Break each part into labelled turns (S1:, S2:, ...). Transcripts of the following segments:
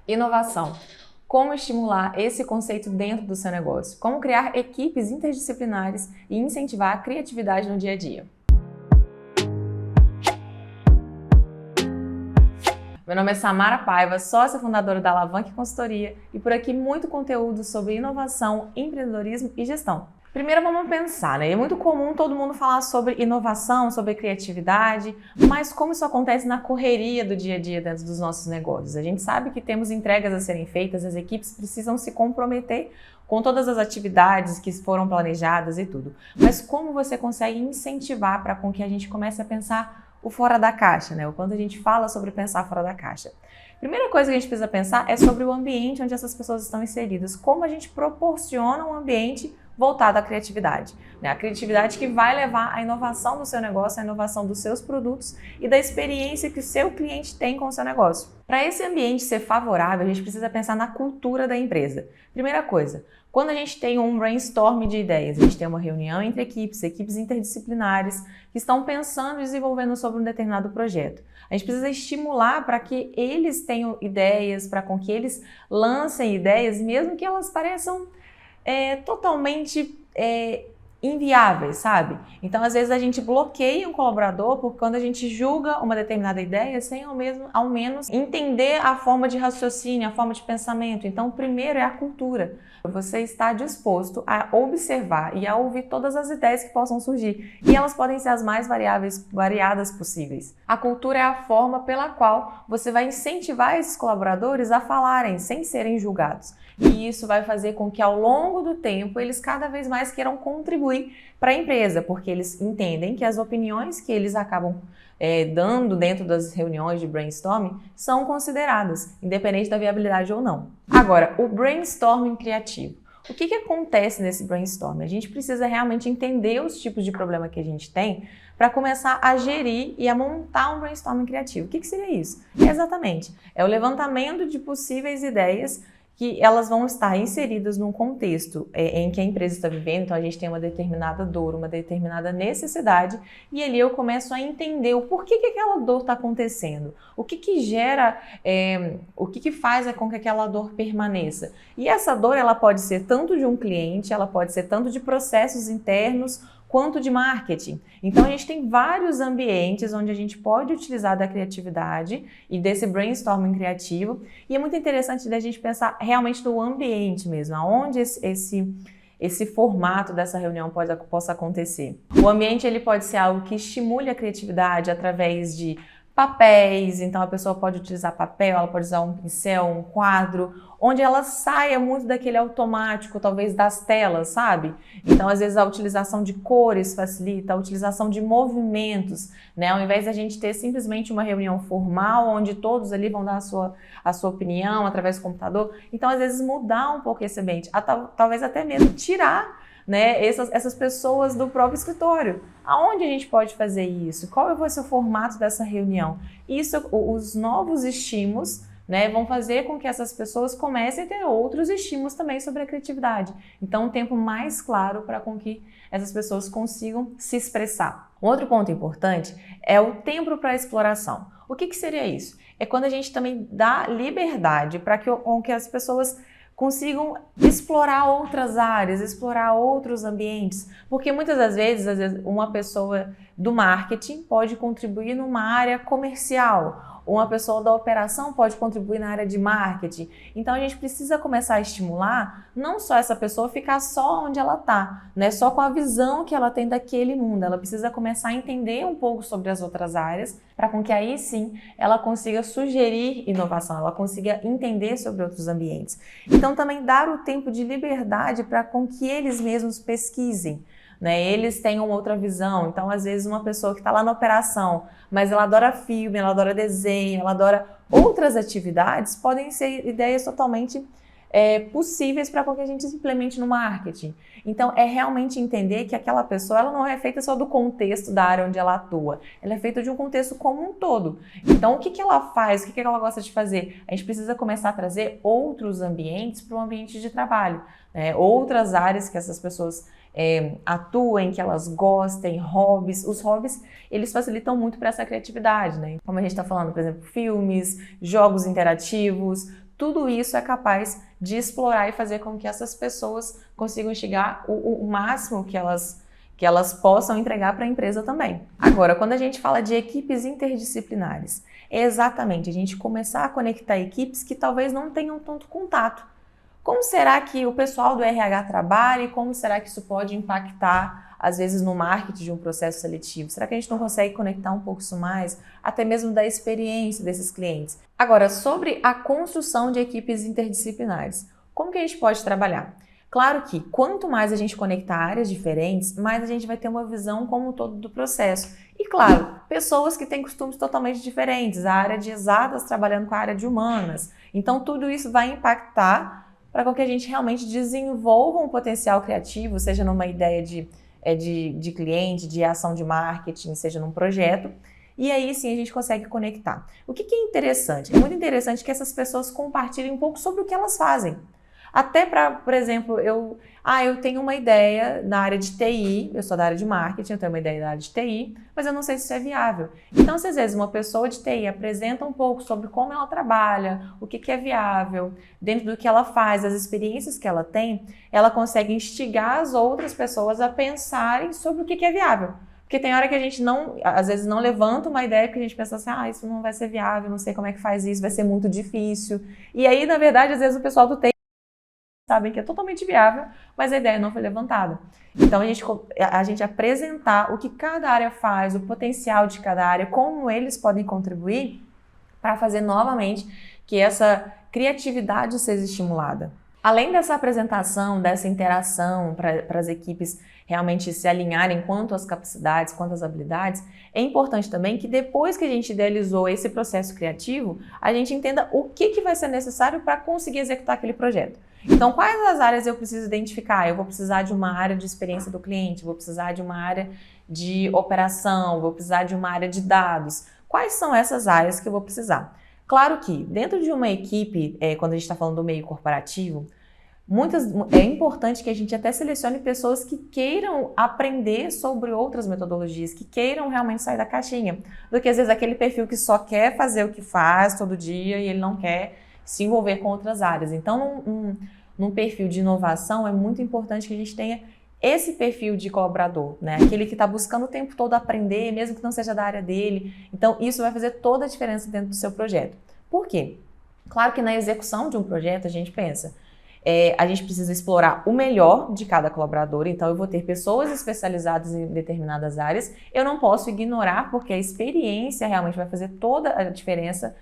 S1: Inovação. Como estimular esse conceito dentro do seu negócio? Como criar equipes interdisciplinares e incentivar a criatividade no dia a dia? Meu nome é Samara Paiva, sócia fundadora da Alavanque Consultoria e por aqui muito conteúdo sobre inovação, empreendedorismo e gestão. Primeiro vamos pensar, né? É muito comum todo mundo falar sobre inovação, sobre criatividade, mas como isso acontece na correria do dia a dia dentro dos nossos negócios? A gente sabe que temos entregas a serem feitas, as equipes precisam se comprometer com todas as atividades que foram planejadas e tudo. Mas como você consegue incentivar para com que a gente comece a pensar o fora da caixa, né? O quanto a gente fala sobre pensar fora da caixa. Primeira coisa que a gente precisa pensar é sobre o ambiente onde essas pessoas estão inseridas, como a gente proporciona um ambiente voltado à criatividade, né? A criatividade que vai levar à inovação do seu negócio, à inovação dos seus produtos e da experiência que o seu cliente tem com o seu negócio. Para esse ambiente ser favorável, a gente precisa pensar na cultura da empresa. Primeira coisa, quando a gente tem um brainstorm de ideias, a gente tem uma reunião entre equipes interdisciplinares que estão pensando e desenvolvendo sobre um determinado projeto. A gente precisa estimular para que eles tenham ideias, para com que eles lancem ideias, mesmo que elas pareçam totalmente inviáveis, sabe? Então, às vezes, a gente bloqueia um colaborador porque quando a gente julga uma determinada ideia sem ao menos entender a forma de raciocínio, a forma de pensamento. Então, o primeiro é a cultura. Você está disposto a observar e a ouvir todas as ideias que possam surgir. E elas podem ser as mais variadas possíveis. A cultura é a forma pela qual você vai incentivar esses colaboradores a falarem sem serem julgados. E isso vai fazer com que ao longo do tempo eles cada vez mais queiram contribuir para a empresa, porque eles entendem que as opiniões que eles acabam dando dentro das reuniões de brainstorming são consideradas, independente da viabilidade ou não. Agora, o brainstorming criativo. O que acontece nesse brainstorming? A gente precisa realmente entender os tipos de problema que a gente tem para começar a gerir e a montar um brainstorming criativo. O que seria isso? Exatamente, é o levantamento de possíveis ideias que elas vão estar inseridas num contexto em que a empresa está vivendo. Então a gente tem uma determinada dor, uma determinada necessidade e ali eu começo a entender o porquê que aquela dor está acontecendo, o que gera, o que faz com que aquela dor permaneça. E essa dor ela pode ser tanto de um cliente, ela pode ser tanto de processos internos, quanto de marketing. Então a gente tem vários ambientes onde a gente pode utilizar da criatividade e desse brainstorming criativo e é muito interessante da gente pensar realmente no ambiente mesmo, aonde esse formato dessa reunião possa acontecer. O ambiente ele pode ser algo que estimule a criatividade através de papéis, então a pessoa pode utilizar papel, ela pode usar um pincel, um quadro, onde ela saia muito daquele automático, talvez das telas, sabe? Então, às vezes, a utilização de cores facilita, a utilização de movimentos, né? Ao invés de a gente ter simplesmente uma reunião formal, onde todos ali vão dar a sua opinião através do computador, então, às vezes, mudar um pouco esse ambiente, talvez até mesmo tirar, né, essas pessoas do próprio escritório. Aonde a gente pode fazer isso? Qual vai ser o formato dessa reunião? Isso, os novos estímulos, né, vão fazer com que essas pessoas comecem a ter outros estímulos também sobre a criatividade. Então, um tempo mais claro para com que essas pessoas consigam se expressar. Um outro ponto importante é o tempo para exploração. O que seria isso? É quando a gente também dá liberdade para com que as pessoas consigam explorar outras áreas, explorar outros ambientes, porque muitas das vezes uma pessoa do marketing pode contribuir numa área comercial, uma pessoa da operação pode contribuir na área de marketing. Então a gente precisa começar a estimular não só essa pessoa ficar só onde ela está, né? Só com a visão que ela tem daquele mundo. Ela precisa começar a entender um pouco sobre as outras áreas para com que aí sim ela consiga sugerir inovação, ela consiga entender sobre outros ambientes. Então também dar o tempo de liberdade para com que eles mesmos pesquisem, né? Eles têm uma outra visão. Então, às vezes, uma pessoa que está lá na operação, mas ela adora filme, ela adora desenho, ela adora outras atividades, podem ser ideias totalmente possíveis para que a gente implemente no marketing. Então, é realmente entender que aquela pessoa ela não é feita só do contexto da área onde ela atua, ela é feita de um contexto como um todo. Então, o que ela faz, o que ela gosta de fazer? A gente precisa começar a trazer outros ambientes para o ambiente de trabalho, né? Outras áreas que essas pessoas atuem, que elas gostem, hobbies. Os hobbies, eles facilitam muito para essa criatividade, né? Como a gente está falando, por exemplo, filmes, jogos interativos, tudo isso é capaz de explorar e fazer com que essas pessoas consigam chegar o máximo que elas possam entregar para a empresa também. Agora, quando a gente fala de equipes interdisciplinares, é exatamente a gente começar a conectar equipes que talvez não tenham tanto contato. Como será que o pessoal do RH trabalha e como será que isso pode impactar, às vezes, no marketing de um processo seletivo? Será que a gente não consegue conectar um pouco isso mais, até mesmo da experiência desses clientes? Agora, sobre a construção de equipes interdisciplinares, como que a gente pode trabalhar? Claro que quanto mais a gente conectar áreas diferentes, mais a gente vai ter uma visão como um todo do processo. E claro, pessoas que têm costumes totalmente diferentes, a área de exatas trabalhando com a área de humanas. Então tudo isso vai impactar para que a gente realmente desenvolva um potencial criativo, seja numa ideia de cliente, de ação de marketing, seja num projeto. E aí sim a gente consegue conectar. O que é interessante? É muito interessante que essas pessoas compartilhem um pouco sobre o que elas fazem. Até para, por exemplo, eu tenho uma ideia na área de TI, eu sou da área de marketing, eu tenho uma ideia da área de TI, mas eu não sei se isso é viável. Então, se às vezes uma pessoa de TI apresenta um pouco sobre como ela trabalha, o que é viável, dentro do que ela faz, as experiências que ela tem, ela consegue instigar as outras pessoas a pensarem sobre o que é viável. Porque tem hora que a gente às vezes não levanta uma ideia porque a gente pensa assim, isso não vai ser viável, não sei como é que faz isso, vai ser muito difícil. E aí, na verdade, às vezes o pessoal do TI sabem que é totalmente viável, mas a ideia não foi levantada. Então, a gente apresentar o que cada área faz, o potencial de cada área, como eles podem contribuir para fazer novamente que essa criatividade seja estimulada. Além dessa apresentação, dessa interação para as equipes realmente se alinharem quanto às capacidades, quanto às habilidades, é importante também que depois que a gente idealizou esse processo criativo, a gente entenda o que vai ser necessário para conseguir executar aquele projeto. Então, quais as áreas eu preciso identificar? Eu vou precisar de uma área de experiência do cliente, vou precisar de uma área de operação, vou precisar de uma área de dados. Quais são essas áreas que eu vou precisar? Claro que dentro de uma equipe, quando a gente está falando do meio corporativo, é importante que a gente até selecione pessoas que queiram aprender sobre outras metodologias, que queiram realmente sair da caixinha, do que às vezes aquele perfil que só quer fazer o que faz todo dia e ele não quer se envolver com outras áreas. Então, num perfil de inovação, é muito importante que a gente tenha esse perfil de colaborador, né? Aquele que está buscando o tempo todo aprender, mesmo que não seja da área dele. Então, isso vai fazer toda a diferença dentro do seu projeto. Por quê? Claro que na execução de um projeto, a gente pensa, a gente precisa explorar o melhor de cada colaborador, então eu vou ter pessoas especializadas em determinadas áreas, eu não posso ignorar, porque a experiência realmente vai fazer toda a diferença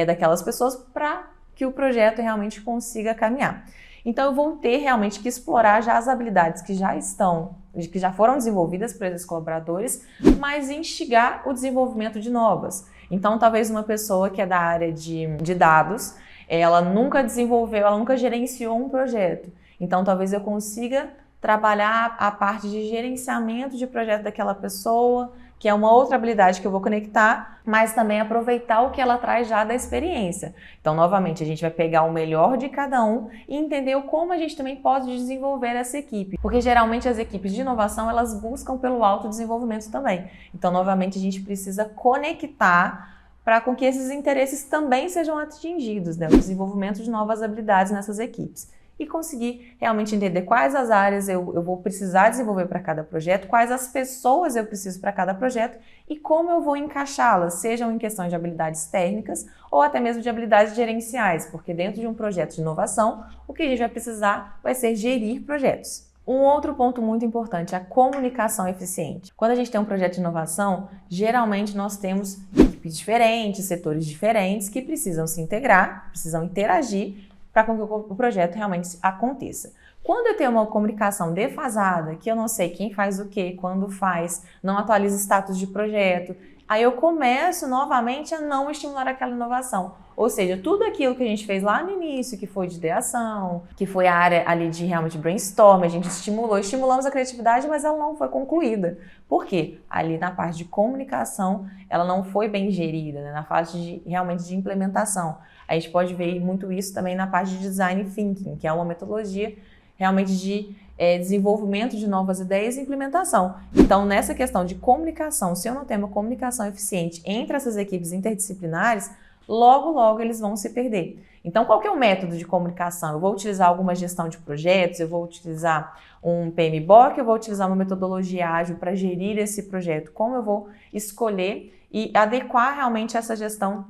S1: daquelas pessoas para que o projeto realmente consiga caminhar. Então eu vou ter realmente que explorar já as habilidades que já foram desenvolvidas por esses colaboradores, mas instigar o desenvolvimento de novas. Então talvez uma pessoa que é da área de dados, ela nunca desenvolveu, ela nunca gerenciou um projeto. Então talvez eu consiga trabalhar a parte de gerenciamento de projeto daquela pessoa, que é uma outra habilidade que eu vou conectar, mas também aproveitar o que ela traz já da experiência. Então, novamente, a gente vai pegar o melhor de cada um e entender como a gente também pode desenvolver essa equipe. Porque geralmente as equipes de inovação, elas buscam pelo autodesenvolvimento também. Então, novamente, a gente precisa conectar para com que esses interesses também sejam atingidos, né? O desenvolvimento de novas habilidades nessas equipes. E conseguir realmente entender quais as áreas eu vou precisar desenvolver para cada projeto, quais as pessoas eu preciso para cada projeto e como eu vou encaixá-las, sejam em questões de habilidades técnicas ou até mesmo de habilidades gerenciais, porque dentro de um projeto de inovação, o que a gente vai precisar vai ser gerir projetos. Um outro ponto muito importante é a comunicação eficiente. Quando a gente tem um projeto de inovação, geralmente nós temos equipes diferentes, setores diferentes que precisam se integrar, precisam interagir para que o projeto realmente aconteça. Quando eu tenho uma comunicação defasada, que eu não sei quem faz o quê, quando faz, não atualiza status de projeto, aí eu começo novamente a não estimular aquela inovação. Ou seja, tudo aquilo que a gente fez lá no início, que foi de ideação, que foi a área ali de realmente brainstorm, a gente estimulamos a criatividade, mas ela não foi concluída. Por quê? Ali na parte de comunicação, ela não foi bem gerida, né? Na fase realmente de implementação. A gente pode ver muito isso também na parte de design thinking, que é uma metodologia realmente de desenvolvimento de novas ideias e implementação. Então, nessa questão de comunicação, se eu não tenho uma comunicação eficiente entre essas equipes interdisciplinares, logo, logo eles vão se perder. Então, qual que é o método de comunicação? Eu vou utilizar alguma gestão de projetos, eu vou utilizar um PMBOK, eu vou utilizar uma metodologia ágil para gerir esse projeto. Como eu vou escolher e adequar realmente essa gestão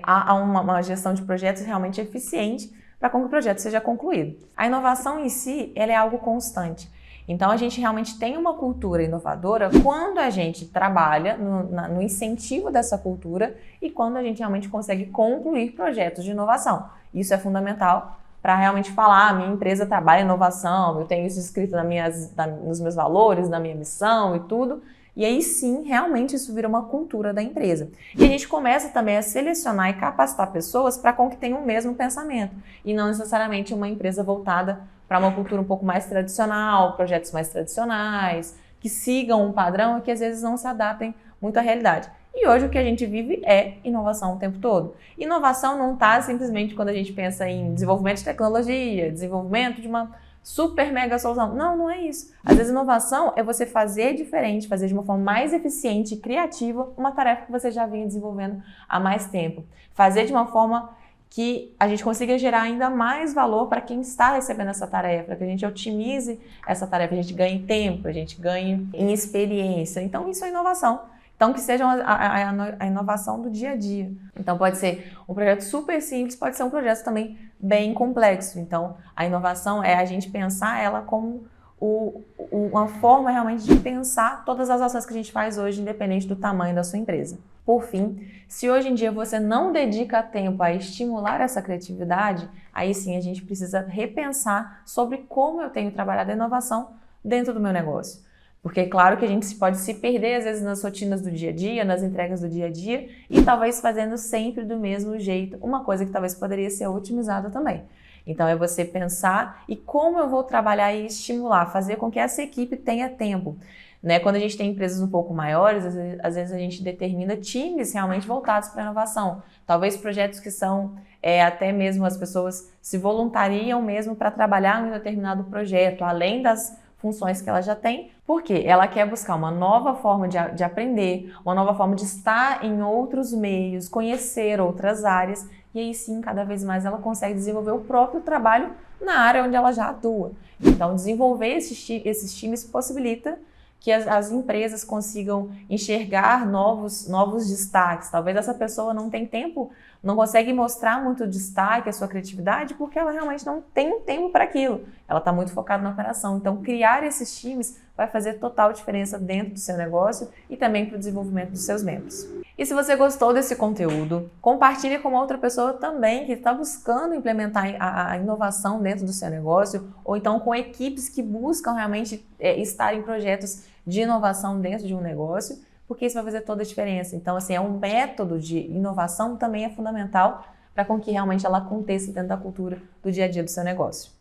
S1: a uma gestão de projetos realmente eficiente para que o projeto seja concluído. A inovação em si, ela é algo constante. Então, a gente realmente tem uma cultura inovadora quando a gente trabalha no incentivo dessa cultura e quando a gente realmente consegue concluir projetos de inovação. Isso é fundamental para realmente falar, minha empresa trabalha em inovação, eu tenho isso escrito nos meus valores, na minha missão e tudo. E aí sim, realmente isso vira uma cultura da empresa. E a gente começa também a selecionar e capacitar pessoas para que tenham o mesmo pensamento. E não necessariamente uma empresa voltada para uma cultura um pouco mais tradicional, projetos mais tradicionais, que sigam um padrão e que às vezes não se adaptem muito à realidade. E hoje o que a gente vive é inovação o tempo todo. Inovação não está simplesmente quando a gente pensa em desenvolvimento de tecnologia, desenvolvimento de uma super mega solução. Não, não é isso. Às vezes inovação é você fazer diferente, fazer de uma forma mais eficiente e criativa uma tarefa que você já vinha desenvolvendo há mais tempo. Fazer de uma forma que a gente consiga gerar ainda mais valor para quem está recebendo essa tarefa, que a gente otimize essa tarefa, a gente ganhe tempo, a gente ganhe em experiência. Então isso é inovação. Então, que seja a inovação do dia a dia. Então, pode ser um projeto super simples, pode ser um projeto também bem complexo. Então, a inovação é a gente pensar ela como uma forma realmente de pensar todas as ações que a gente faz hoje, independente do tamanho da sua empresa. Por fim, se hoje em dia você não dedica tempo a estimular essa criatividade, aí sim a gente precisa repensar sobre como eu tenho trabalhado a inovação dentro do meu negócio. Porque é claro que a gente pode se perder às vezes nas rotinas do dia a dia, nas entregas do dia a dia e talvez fazendo sempre do mesmo jeito, uma coisa que talvez poderia ser otimizada também. Então é você pensar e como eu vou trabalhar e estimular, fazer com que essa equipe tenha tempo. Quando a gente tem empresas um pouco maiores, às vezes a gente determina times realmente voltados para a inovação. Talvez projetos que são até mesmo as pessoas se voluntariam mesmo para trabalhar em um determinado projeto, além das funções que ela já tem, porque ela quer buscar uma nova forma de aprender, uma nova forma de estar em outros meios, conhecer outras áreas, e aí sim, cada vez mais ela consegue desenvolver o próprio trabalho na área onde ela já atua. Então, desenvolver esses times possibilita que as empresas consigam enxergar novos destaques. Talvez essa pessoa não tenha tempo, não consegue mostrar muito destaque, a sua criatividade, porque ela realmente não tem tempo para aquilo. Ela está muito focada na operação. Então, criar esses times vai fazer total diferença dentro do seu negócio e também para o desenvolvimento dos seus membros. E se você gostou desse conteúdo, compartilhe com outra pessoa também que está buscando implementar a inovação dentro do seu negócio, ou então com equipes que buscam realmente estar em projetos de inovação dentro de um negócio, porque isso vai fazer toda a diferença. Então, assim, um método de inovação também é fundamental para com que realmente ela aconteça dentro da cultura do dia a dia do seu negócio.